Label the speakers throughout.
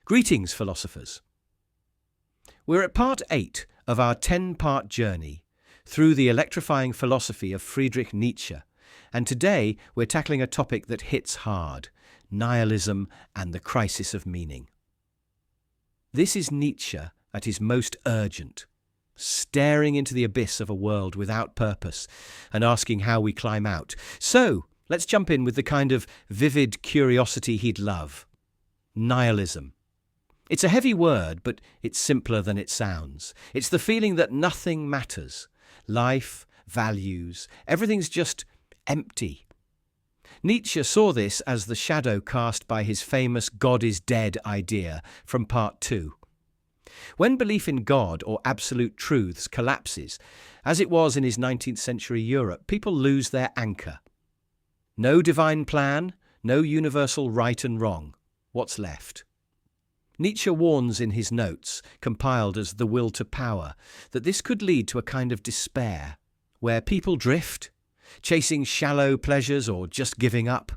Speaker 1: Greetings, philosophers. We're at part 8 of our 10-part journey through the electrifying philosophy of Friedrich Nietzsche, and today we're tackling a topic that hits hard: nihilism and the crisis of meaning. This is Nietzsche at his most urgent, staring into the abyss of a world without purpose and asking how we climb out. So, let's jump in with the kind of vivid curiosity he'd love: nihilism. It's a heavy word, but it's simpler than it sounds. It's the feeling that nothing matters. Life, values, everything's just empty. Nietzsche saw this as the shadow cast by his famous God is dead idea from part 2. When belief in God or absolute truths collapses, as it was in his 19th century Europe, people lose their anchor. No divine plan, no universal right and wrong. What's left? Nietzsche warns in his notes, compiled as The Will to Power, that this could lead to a kind of despair, where people drift, chasing shallow pleasures or just giving up.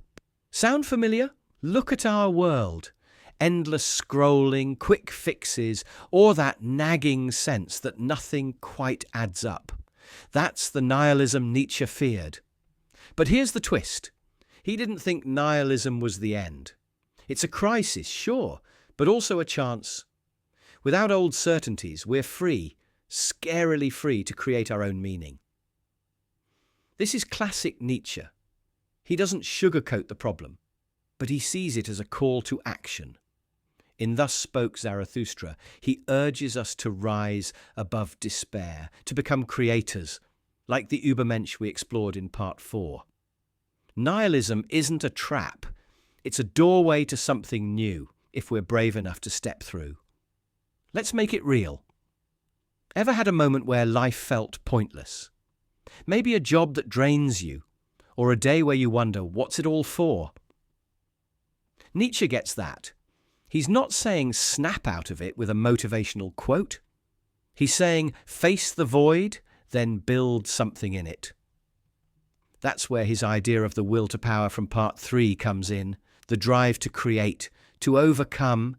Speaker 1: Sound familiar? Look at our world. Endless scrolling, quick fixes, or that nagging sense that nothing quite adds up. That's the nihilism Nietzsche feared. But here's the twist. He didn't think nihilism was the end. It's a crisis, sure, but also a chance. Without old certainties, we're free, scarily free to create our own meaning. This is classic Nietzsche. He doesn't sugarcoat the problem, but he sees it as a call to action. In Thus Spoke Zarathustra, he urges us to rise above despair, to become creators, like the Übermensch we explored in part 4. Nihilism isn't a trap. It's a doorway to something new, if we're brave enough to step through. Let's make it real. Ever had a moment where life felt pointless? Maybe a job that drains you, or a day where you wonder, what's it all for? Nietzsche gets that. He's not saying snap out of it with a motivational quote. He's saying face the void, then build something in it. That's where his idea of the will to power from part 3 comes in, the drive to create, to overcome,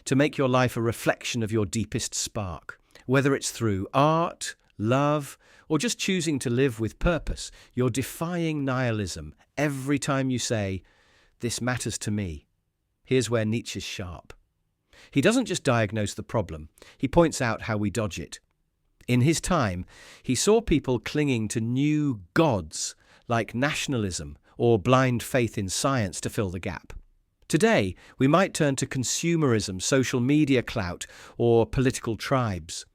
Speaker 1: to make your life a reflection of your deepest spark. Whether it's through art, love, or just choosing to live with purpose, you're defying nihilism every time you say, "This matters to me." Here's where Nietzsche's sharp. He doesn't just diagnose the problem, he points out how we dodge it. In his time, he saw people clinging to new gods like nationalism or blind faith in science to fill the gap. Today, we might turn to consumerism, social media clout, or political tribes.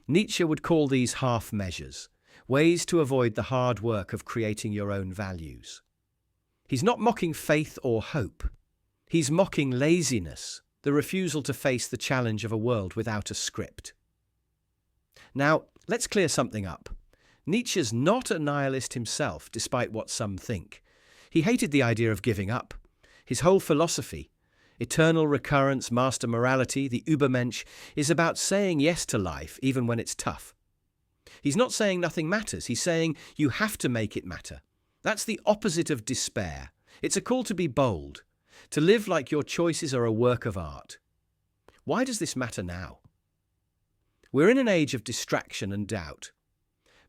Speaker 1: Nietzsche would call these half measures, ways to avoid the hard work of creating your own values. He's not mocking faith or hope. He's mocking laziness, the refusal to face the challenge of a world without a script. Now, let's clear something up. Nietzsche's not a nihilist himself, despite what some think. He hated the idea of giving up. His whole philosophy, eternal recurrence, master morality, the Übermensch, is about saying yes to life even when it's tough. He's not saying nothing matters, he's saying you have to make it matter. That's the opposite of despair. It's a call to be bold, to live like your choices are a work of art. Why does this matter now? We're in an age of distraction and doubt.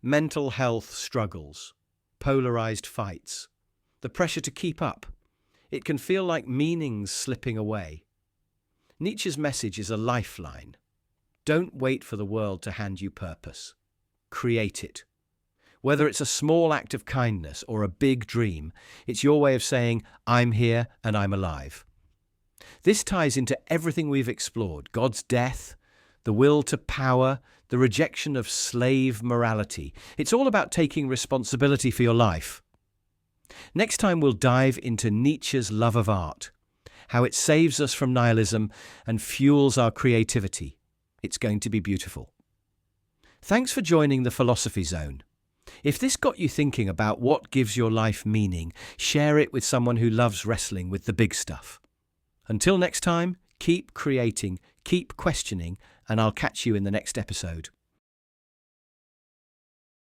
Speaker 1: Mental health struggles, polarized fights, the pressure to keep up. It can feel like meaning's slipping away. Nietzsche's message is a lifeline. Don't wait for the world to hand you purpose. Create it. Whether it's a small act of kindness or a big dream, it's your way of saying, I'm here and I'm alive. This ties into everything we've explored: God's death, the will to power, the rejection of slave morality. It's all about taking responsibility for your life. Next time we'll dive into Nietzsche's love of art, how it saves us from nihilism and fuels our creativity. It's going to be beautiful. Thanks for joining the Philosophy Zone. If this got you thinking about what gives your life meaning, share it with someone who loves wrestling with the big stuff. Until next time, keep creating, keep questioning, and I'll catch you in the next episode.